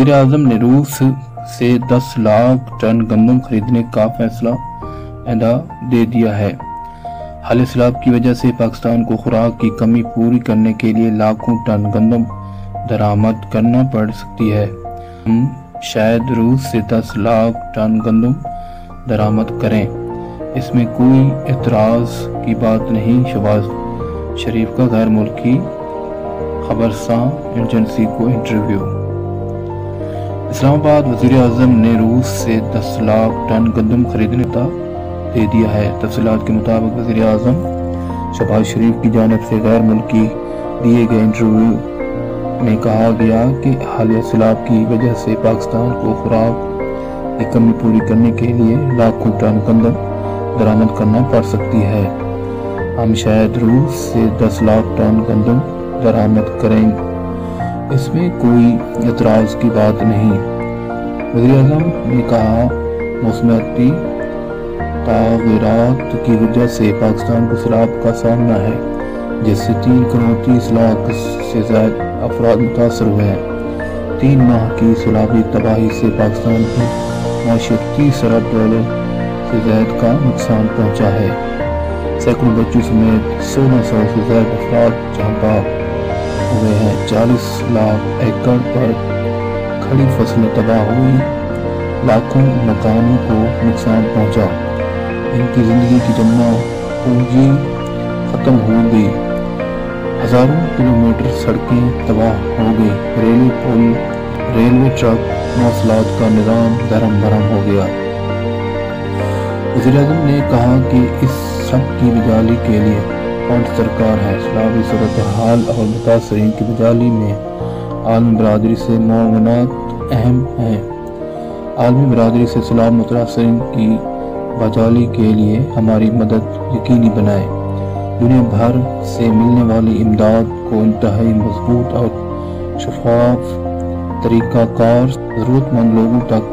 وزیر اعظم نے روس سے 10 لاکھ ٹن گندم خریدنے کا فیصلہ ادا دے دیا ہے۔ حالیہ سیلاب کی وجہ سے پاکستان کو خوراک کی کمی پوری کرنے کے لیے لاکھوں ٹن گندم درآمد کرنا پڑ سکتی ہے۔ ہم شاید روس سے 10 لاکھ ٹن گندم درآمد کریں، اس میں کوئی اعتراض کی بات نہیں۔ شہباز شریف کا غیر ملکی خبرساں ایجنسی کو انٹرویو۔ اسلام آباد وزیر اعظم نے روس سے 10 لاکھ ٹن گندم خریدنے کا دے دیا ہے۔ تفصیلات کے مطابق وزیر اعظم شہباز شریف کی جانب سے غیر ملکی دیے گئے انٹرویو میں کہا گیا کہ حالیہ سیلاب کی وجہ سے پاکستان کو خوراک کی کمی پوری کرنے کے لیے لاکھوں ٹن گندم درآمد کرنا پڑ سکتی ہے۔ ہم شاید روس سے 10 لاکھ ٹن گندم درآمد کریں، اس میں کوئی اعتراض کی بات نہیں۔ وزیر اعظم نے کہا موسمیاتی تغیرات کی وجہ سے پاکستان کو سیلاب کا سامنا ہے، جس سے 3 کروڑ 30 لاکھ سے زائد افراد متاثر ہوئے ہیں۔ 3 ماہ کی سیلابی تباہی سے پاکستان کی معیشت 30 ارب ڈالر سے زائد کا نقصان پہنچا ہے۔ سینکڑوں بچوں سمیت 1600 سے زائد افراد جہاں بحق ہوئے ہیں۔ 40 لاکھ ایکڑ پر کھڑی فصلیں تباہ ہوئی، لاکھوں مکانوں کو نقصان پہنچا، ان کی زندگی کی جمع پونجی ختم ہو گئی، ہزاروں کلومیٹر سڑکیں تباہ ہو گئی، ریلوے پل، ریلوے ٹرک مواصلات کا نظام دھرم بھرم ہو گیا۔ وزیر اعظم نے کہا کہ اس سب کی بحالی کے لیے فنڈ درکار ہے۔ سیلابی صورتحال اور متاثرین کی بحالی میں عالمی برادری سے معاونت اہم ہے۔ عالمی برادری سے سیلاب متاثرین کی بحالی کے لیے ہماری مدد یقینی بنائے۔ دنیا بھر سے ملنے والی امداد کو انتہائی مضبوط اور شفاف طریقہ کار ضرورت مند لوگوں تک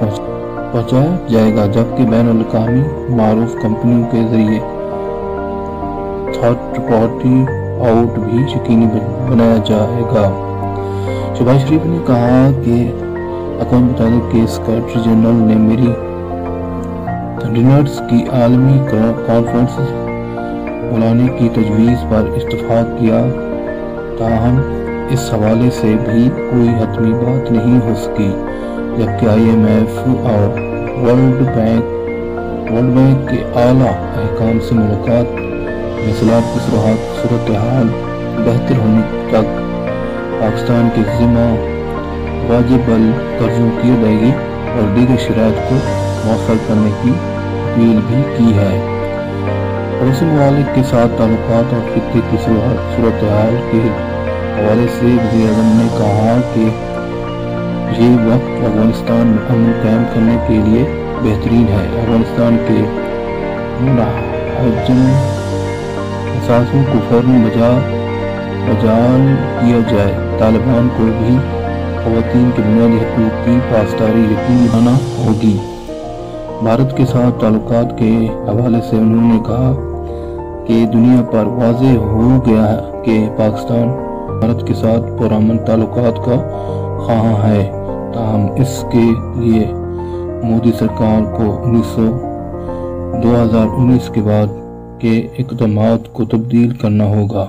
پہنچایا جائے گا، جبکہ بین الاقوامی معروف کمپنیوں کے ذریعے تھرڈ پارٹی آؤٹ بھی یقینی بنایا جائے گا۔ شہباز شریف نے کہا کہ اقوام متحدہ کے سیکریٹری جنرل نے میری ڈنرز کی عالمی کانفرنس بلانے کی تجویز پر اتفاق کیا، تاہم اس حوالے سے بھی کوئی حتمی بات نہیں ہو سکی، جبکہ IMF اور ورلڈ بینک کے اعلیٰ حکام سے ملاقات میں سیلاب کی صورتحال بہتر ہونے تک پاکستان کے ذمہ واجب القرضوں کی ادائیگی اور دیگر شرائط کو مؤخر کرنے کی اپیل بھی کی ہے۔ پڑوسی ممالک کے ساتھ تعلقات اور خطے کی صورتحال کے حوالے سے وزیر اعظم نے کہا کہ یہ وقت افغانستان میں امن قائم کرنے کے لیے بہترین ہے۔ افغانستان کے منہدم اثاثوں کو فوراً بحال کیا جائے۔ طالبان کو بھی خواتین کے بنیادی حقوق کی پاسداری یقینی بنانا ہوگی۔ بھارت کے ساتھ تعلقات کے حوالے سے انہوں نے کہا کہ دنیا پر واضح ہو گیا ہے کہ پاکستان بھارت کے ساتھ پرامن تعلقات کا خواہاں ہے، تاہم اس کے لیے مودی سرکار کو 2019 کے بعد کے اقدامات کو تبدیل کرنا ہوگا۔